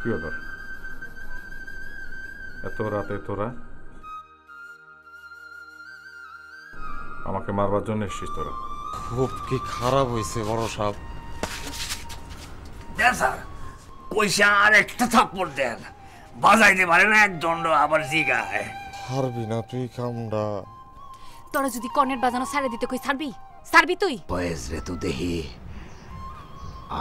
কি ব্যাপার? এত রাতে তোরা আমাকে মারবার জন্য এসছিস? তোরা খুব কি খারাপ হয়েছে বড় সাহেব। দেন স্যার, পয়সা আর একটা থাপ্পড় দেন। বাজাইতে পারে না এক দণ্ড, আবার জিগায়। পারবি না তুই কামড়া। তোরা যদি কর্নেট বাজানো ছাড়ে দিতে কই ছাড়বি? ছাড়বি তুই? বয়েস রে তো দেখি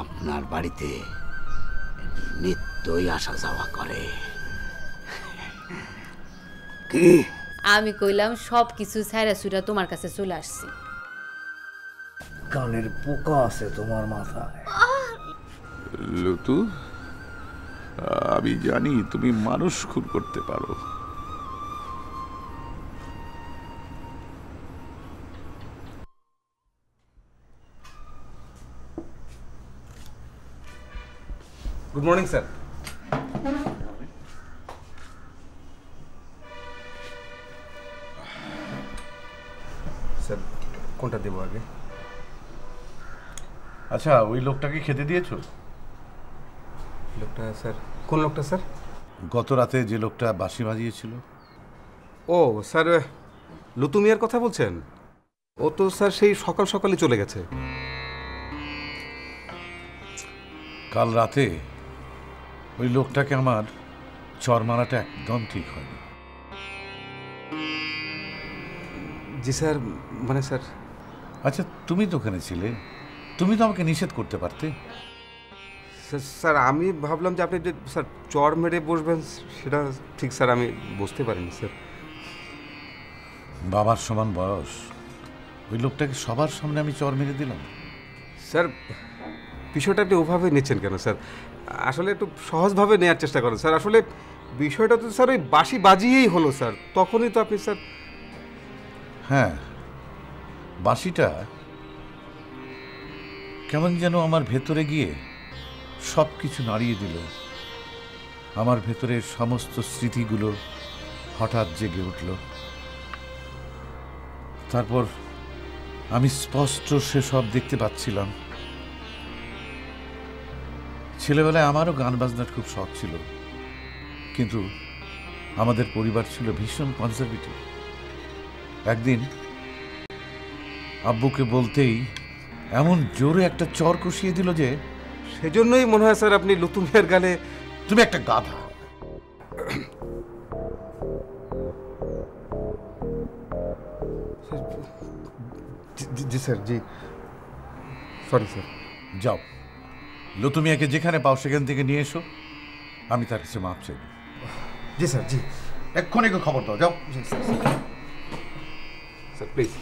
আপনার বাড়িতে নিত্যই আসা যাওয়া করে। কি আমি কইলাম সব কিছু ছাইরা সুইরা তোমার কাছে চলে আসছি। কানের পোকা আছে তোমার মাথায়। লুতু, আমি জানি তুমি মানুষ খুন করতে পারো। Good morning sir. স্যার কোনটা দেবো আগে? আচ্ছা, ওই লোকটাকে খেতে দিয়েছো? লোকটা স্যার? কোন লোকটা স্যার? গত রাতে যে লোকটা বাঁশি বাজিয়েছিল। ও স্যার, লুতু মিয়ার কথা বলছেন? ও তো স্যার সেই সকাল সকালে চলে গেছে। কাল রাতে ওই লোকটাকে আমার চর মারাটা একদম ঠিক হয়নি। জি স্যার, মানে স্যার। আচ্ছা, তুমি তো ওখানে ছিলে, তুমি তো আমাকে নিষেধ করতে পারতে। স্যার আমি ভাবলাম যে আপনি যে স্যার চর মেরে বসবেন সেটা ঠিক স্যার আমি বুঝতে পারিনি স্যার। বাবার সমান বয়স, ওই লোকটাকে সবার সামনে আমি চর মেরে দিলাম। স্যার বিষয়টা আপনি ওভাবে নিচ্ছেন কেন স্যার? আসলে একটু সহজভাবে নেওয়ার চেষ্টা করেন স্যার। আসলে বিষয়টা তো স্যার ওই বাঁশি বাজিয়েই হলো স্যার, তখনই তো আপনি স্যার। হ্যাঁ, বাঁশিটা কেমন যেন আমার ভেতরে গিয়ে সব কিছু নাড়িয়ে দিল। আমার ভেতরের সমস্ত স্মৃতিগুলো হঠাৎ জেগে উঠল। তারপর আমি স্পষ্ট সেসব দেখতে পাচ্ছিলাম। ছেলেবেলায় আমারও গান বাজনার খুব শখ ছিল, কিন্তু আমাদের পরিবার ছিল ভীষণ কনজারভেটিভ। একদিন আব্বুকে বলতেই এমন জোরে একটা চর কষিয়ে দিল যে সেজন্যই মনে হয় স্যার আপনি লুতু মিয়ার গালে। তুমি একটা গাধা। জি স্যার, জি সরি স্যার। যাও, লুতু মিয়াকে যেখানে পাও সেখান থেকে নিয়ে এসো, আমি তার কাছে মাপ চাইব। জি স্যার, জি এক্ষুনি খবর দাও, যাও। জি স্যার, স্যার প্লিজ।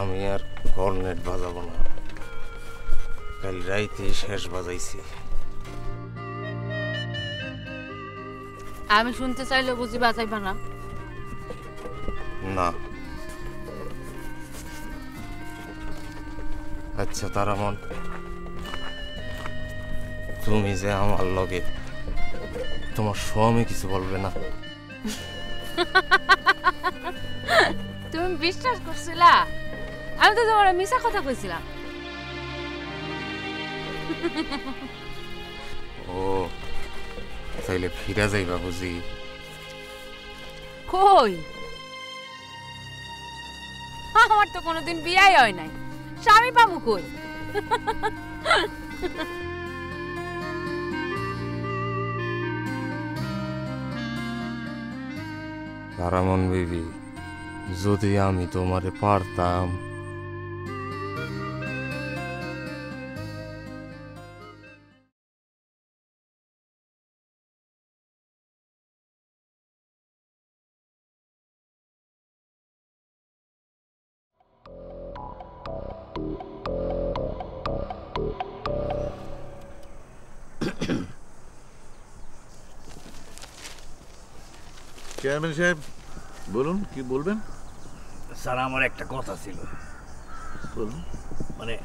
আমি আর কর্নেট বাজাবো না, কাল রাইতে শেষ বাজাইছি। আমি শুনতে চাইলে বুঝি বাজাইবা না? না। আচ্ছা তারামন, তুমি যে আমার লগে, তোমার স্বামী কিছু বলবে না? তুমি বিশ্বাস করছিলা? আমি তো তোমার মিছা কথা কইছিলাম। ও তাইলে ফিরা যাইবা বুঝি? কই, আমার তো কোনোদিন বিয়াই হয় নাই, স্বামী পামু কই? তারামন বেবি, যদি আমি তোমারে পারতাম। চেয়ারম্যান সাহেব বলুন, কি বলবেন? স্যার আমার একটা কথা ছিল, বলুন। মানে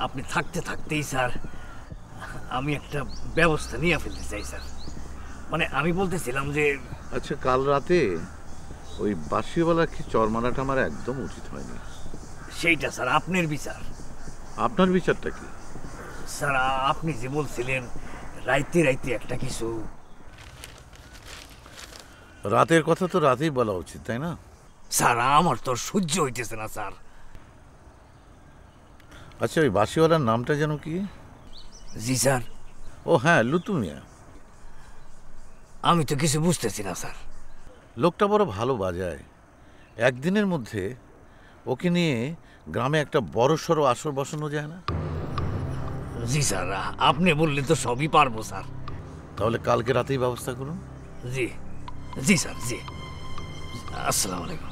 আপনি থাকতে থাকতেই স্যার আমি একটা ব্যবস্থা নিয়ে ফেলতে চাই স্যার। মানে আমি বলতেছিলাম যে আচ্ছা, কাল রাতে ওই বাসিওয়ালা কি চর মারাটা আমার একদম উচিত হয়নি। সেইটা স্যার আপনার বিচার। আপনার বিচারটা কি? স্যার আপনি যে বলছিলেন রাইতে রাইতে একটা কিছু। রাতের কথা তো রাতেই বলা উচিত, তাই না? স্যার আমার তো সহ্য হইতেছে না স্যার। আচ্ছা, ওই বাসিওয়ালার নামটা যেন কি? জি স্যার। ও হ্যাঁ, লুতু মিয়া। আমি তো কিছু বুঝতেছি না স্যার। লোকটা বড় ভালো বাজায়। একদিনের মধ্যে ওকে নিয়ে গ্রামে একটা বড় সড়ো আসর বসানো যায় না? জি স্যার, আপনি বললে তো সবই পারবো স্যার। তাহলে কালকে রাতেই ব্যবস্থা করুন। জি জি স্যার, জি। আসসালামু আলাইকুম।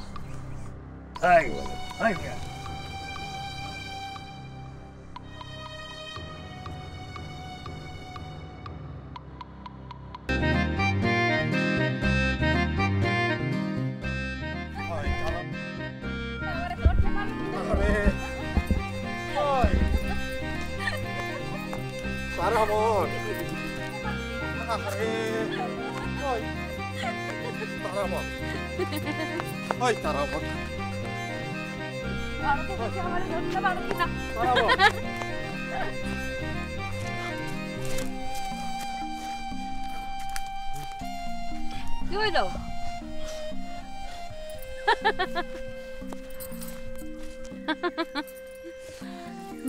কি হইল?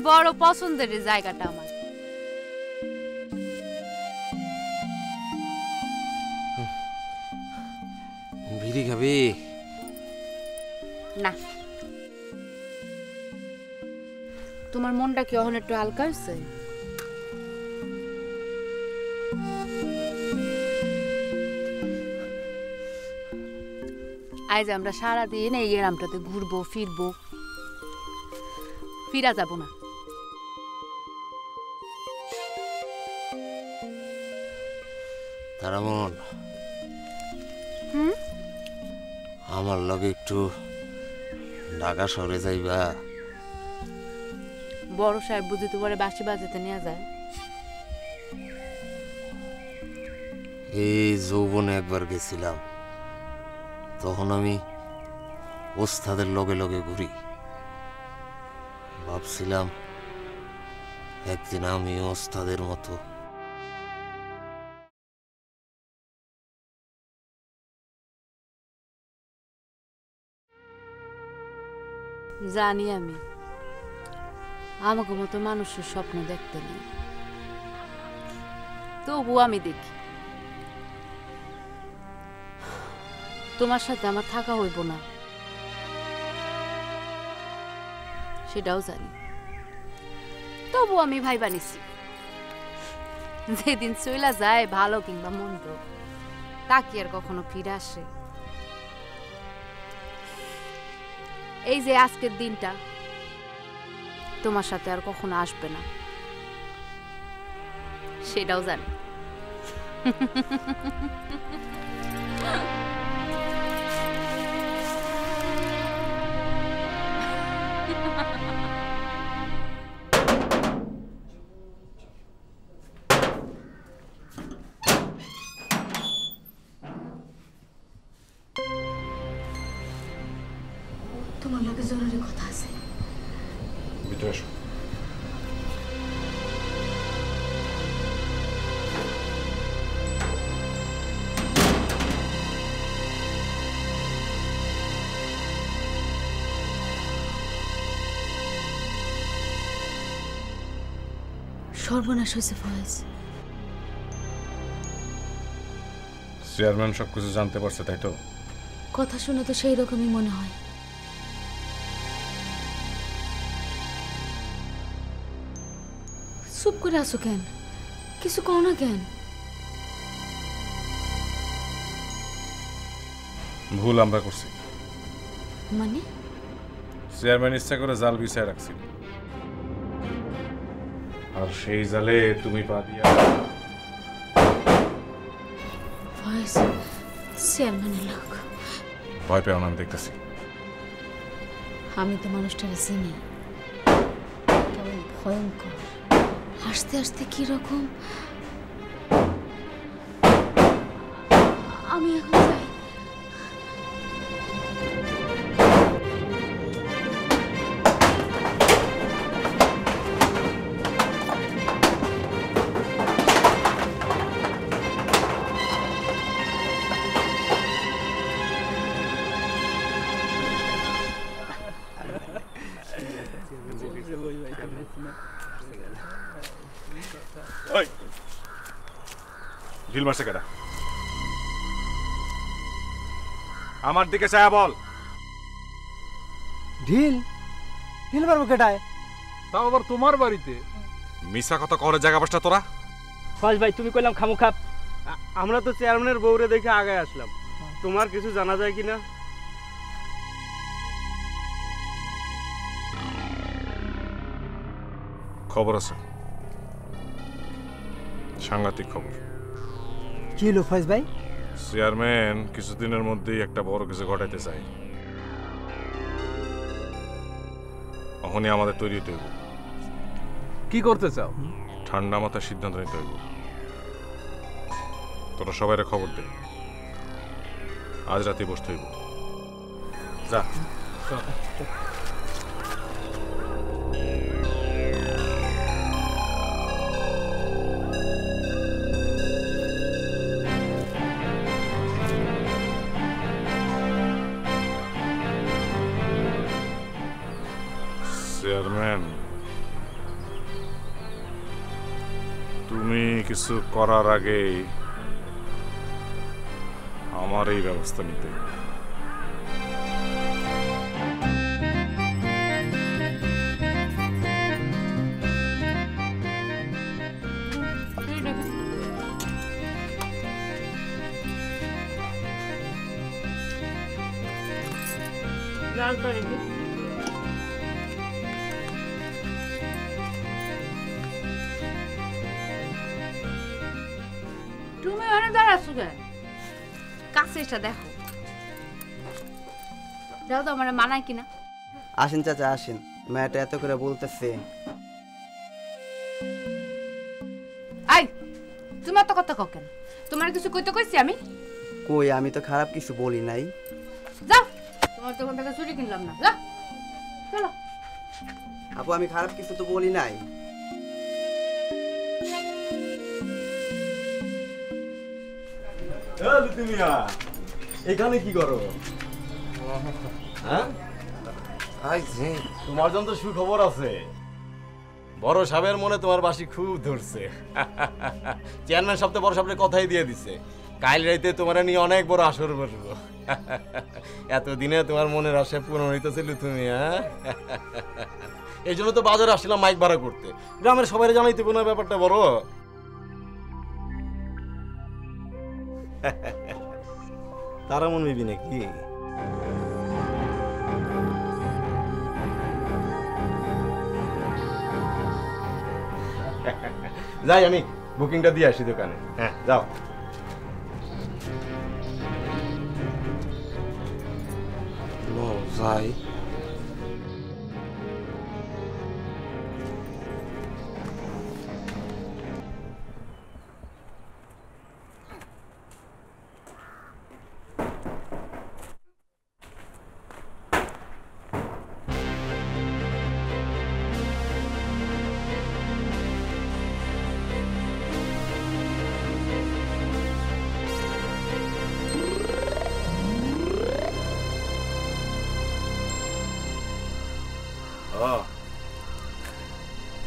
বড় পছন্দের এই জায়গাটা আমার। বিড়ি খাবি? না, তোমার মনটা কি এখন একটু হালকা হয়েছে? আজ আমরা সারাদিন এই গ্রামটাতে ঘুরবো ফিরবো, ফিরা যাব না। তারামন, আমার লগে একটু ঢাকা শহরে যাইবা? বড় সাহেব বুঝি তোমারে বাঁশি বাজাতে নিয়ে যায়? এই যৌবনে একবার গেছিলাম, তখন আমি ওস্তাদের লগে লগে ঘুরি। ভাবছিলাম একদিন আমি ওস্তাদের মতো জানি আমি আমাকে মতো মানুষের স্বপ্ন দেখতে নেই, তবু আমি দেখি তোমার সাথে আমার থাকা হইব না, সেটাও জানি। তবু আমি ভাইবা নিছি যেদিন চইলা যায় ভালো কিংবা মন্দ তা কি আর কখনো ফিরে আসে? এই যে আজকের দিনটা তোমার সাথে আর কখনো আসবে না, সেটাও জানি। তোমার লগে জরুরি কথা আছে। ভিতরে এসো। সর্বনাশ হয়েছে ফয়েজ। চেয়ারম্যান সব কিছু জানতে পারছে, তাই তো? কথা শুনে তো সেই রকমই মনে হয়। চুপ করে আসো কেন? কিছু কও না কেন? ভুল আমরা করছি। মানে? চেয়ারম্যান ইচ্ছা করে জাল বিছায় রাখছিল, আর সেই জালে তুমি পা দিয়া। ফয়েজ, চেয়ারম্যানের লোক। ভয় পেও না, আমি দেখতেছি। আমি তো মানুষটারে চিনি, কেমন ভয়ঙ্কর, হাসতে হাসতে কিরকম। আমি এখন যাই। ঢিল মারছে কেডা? আমার দিকে ছায়া বল। ঢিল ঢিল মারবো কেটায়? তাও আবার তোমার বাড়িতে? মিছা কথা করে জায়গা বসটা তোরা। ফাজ ভাই তুমি কইলাম খামুখাপ। আমরা তো চেয়ারম্যানের বউরে দেখে আগে আসলাম, তোমার কিছু জানা যায় কিনা? খবর আছে, সাংঘাতিক খবর। কি হলো ফাজ ভাই? চেয়ারম্যান কিছুদিনের মধ্যেই একটা বড় কিছু ঘটাইতে চাই। তখনই আমাদের তৈরি হইতে হইব। কি করতে চাও? ঠান্ডা মাথায় সিদ্ধান্ত নিতে হইব। তোরা সবাই খবর দে, আজ রাতে বসতে হইব। যা চেয়ারম্যান, তুমি কিছু করার আগে আমার এই ব্যবস্থা নিতে হবে। তুমি ওখানে দাঁড়াচ্ছ কেন? কাছে এসে দেখো, দেখো তো আমার মানায় কিনা। আসেন চাচা আসেন, মেয়েটা এত করে বলতেছে। আই, তুমি এত কথা কও কেন? তোমার কিছু কইতে কইছি আমি? কই, আমি তো খারাপ কিছু বলি নাই। যাও, তোমার দোকান থেকে চুরি কিনলাম না, যাও চলো। আপু আমি খারাপ কিছু তো বলি নাই। এখানে কি করো? হ্যাঁ তোমার জন্য তো সুখবর আছে। বড় সাহেবের মনে তোমার বাসি খুব ধরছে। চেয়ারম্যান সব তো বড় সাহেবের কথাই দিয়ে দিছে, কাল রাইতে তোমার নিয়ে অনেক বড় আসর বসবো। এতদিনে তোমার মনের আশা পূরণ হইতেছিল তুমি। হ্যাঁ, এই জন্য তো বাজারে আসছিলাম মাইক ভাড়া করতে, গ্রামের সবাই জানাইতে কোনো ব্যাপারটা বড়। তারা মন হইবি নাকি? যাই আমি বুকিংটা দিয়ে আসি দোকানে। হ্যাঁ যাও। যাই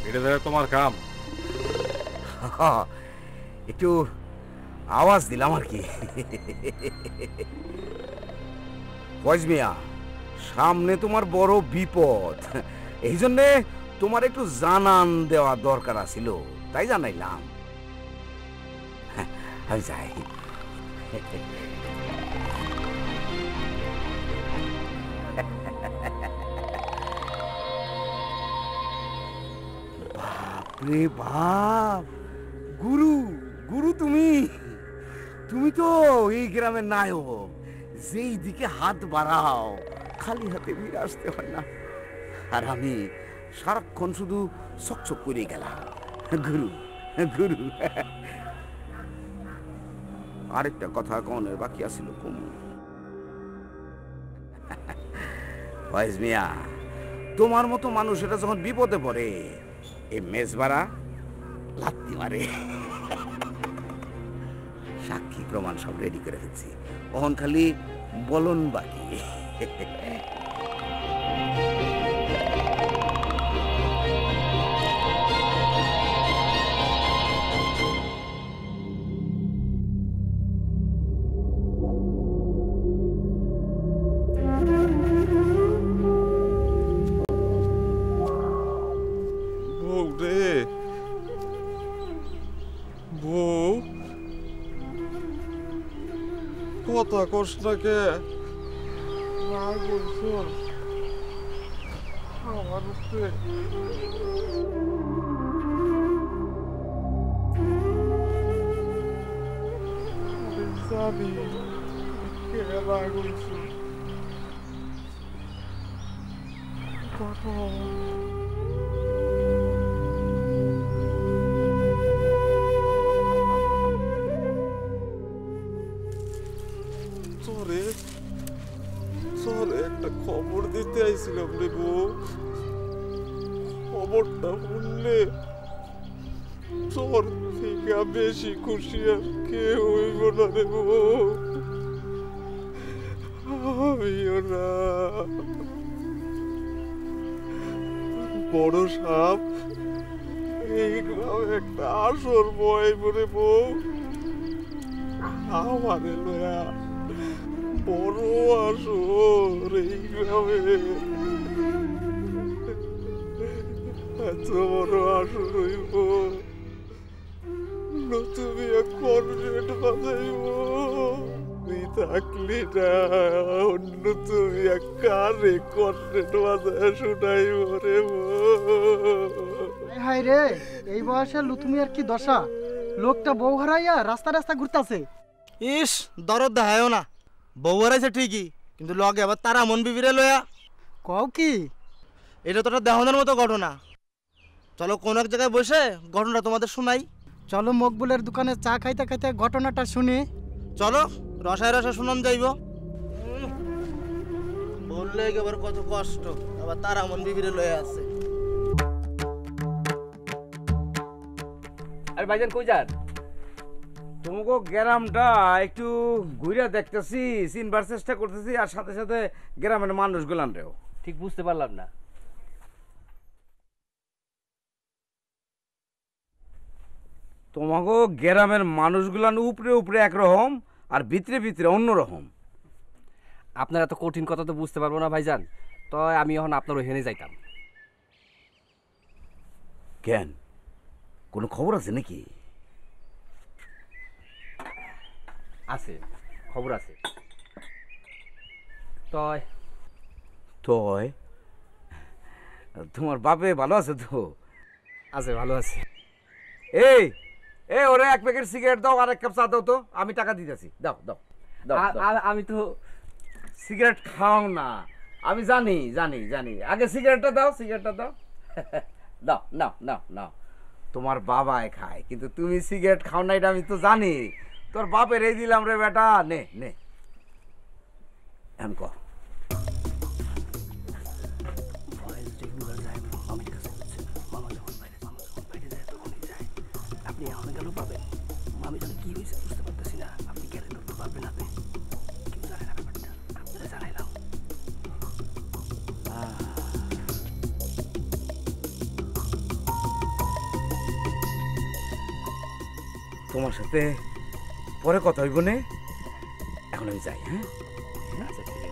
এটা ধরে তোমার কাম। একটু আওয়াজ দিলাম আর কি। ফয়েজ মিয়া, সামনে তোমার বড় বিপদ, এই জন্যে তোমার একটু জানান দেওয়া দরকার আছিল, তাই জানাইলাম। আমি যাই। বাপরে বাপ, গুরু গুরু তুমি তুমি তো এই গ্রামের নায়ক, যেই দিকে হাত বাড়াও খালি হাতে ফিরে আসতে হয় না। আর আমি সারাক্ষণ শুধু চকচক করে গেলাম, গুরু গুরু। আরেকটা কথা কনের বাকি আছিল কমু। ফয়েজ মিয়া, তোমার মতো মানুষেরা যখন বিপদে পড়ে এই মেজবারা লাত্তি মারে। সাক্ষী প্রমাণ সব রেডি করে ফেলছি, তখন খালি বলন বাকি। বউ রে, বউ কথা কস না কে? রাগ হইছ আমার উপরে? আমি জানি কে রাগ হইছ। কথা একটা খবর দিতে আইছিলাম রে বউ। খবরটা শুনলে তোর থেকে বেশি খুশি আর কে হইব না রে বউ। আমিও না। বড় সাপ এই গ্রামে একটা আসর বয় বলে বউ, আমারে লয়া বড় আসর এই গ্রামে। এত বড় আসর হইব, নতুন এক কনসার্ট বাজাইব। তুই থাকলি না, অন্য তুমি এক কারে কনসার্ট বাজায় শোনাইব রে হাই রে, এই বয়সে লুতুমি আর কি দশা। লোকটা বউ হারাইয়া রাস্তা রাস্তা ঘুরতাছে। ইস, দরদ দেখায়ও না। বউ হারাইছে ঠিকই, কিন্তু লগে আবার তারা মন বিবিরে লয়া। কও কি? এটা তো একটা দেহনের মতো ঘটনা। চলো কোন এক জায়গায় বসে ঘটনাটা তোমাদের শোনাই। চলো মকবুলের দোকানে চা খাইতে খাইতে ঘটনাটা শুনি। চলো রসায় রসায় শুনান যাইব। বললে এবার কত কষ্ট, আবার তারা মন বিবিরে লয়ে আছে। আরে ভাইজান কই যান? তোমাকে গ্রামটা একটু ঘুরে দেখতেছি, চিনবার চেষ্টা করতেছি, আর সাথে সাথে গ্রামের মানুষগুলানরেও। ঠিক বুঝতে পারলাম না। তোমাকে গ্রামের মানুষগুলান উপরে উপরে একরকম আর ভিতরে ভিতরে অন্যরকম। আপনার এত কঠিন কথা তো বুঝতে পারবো না ভাইজান, তো আমি এখন আপনার ওখানে যাইতাম। কেন, কোনো খবর আছে নাকি? আছে, খবর আছে। তয় তয় তোমার বাপে ভালো আছে তো? আছে, ভালো আছে। এই এই ওরে এক প্যাকেট সিগারেট দাও আর এক কাপ চা দাও তো, আমি টাকা দিতেছি। দাও দাও দাও। আমি তো সিগারেট খাও না, আমি জানি জানি জানি। আগে সিগারেটটা দাও, সিগারেটটা দাও। দাও, নাও নাও নাও। তোমার বাবাই খায়, কিন্তু তুমি সিগারেট খাও না এটা আমি তো জানি। তোর বাপের এই দিলাম রে বেটা, নে নে। এখন কর। আপনি এখন গেল পাবেন, আমি জানি কি হয়েছে বুঝতে পারতেছি না। আপনি গেলে ধরতে পারবেন না, কেউ জানে না ব্যাপারটা, আপনারা জানাইলাম। তোমার সাথে পরে কথা হইব নে, এখন আমি যাই। হ্যাঁ আচ্ছা ঠিক আছে।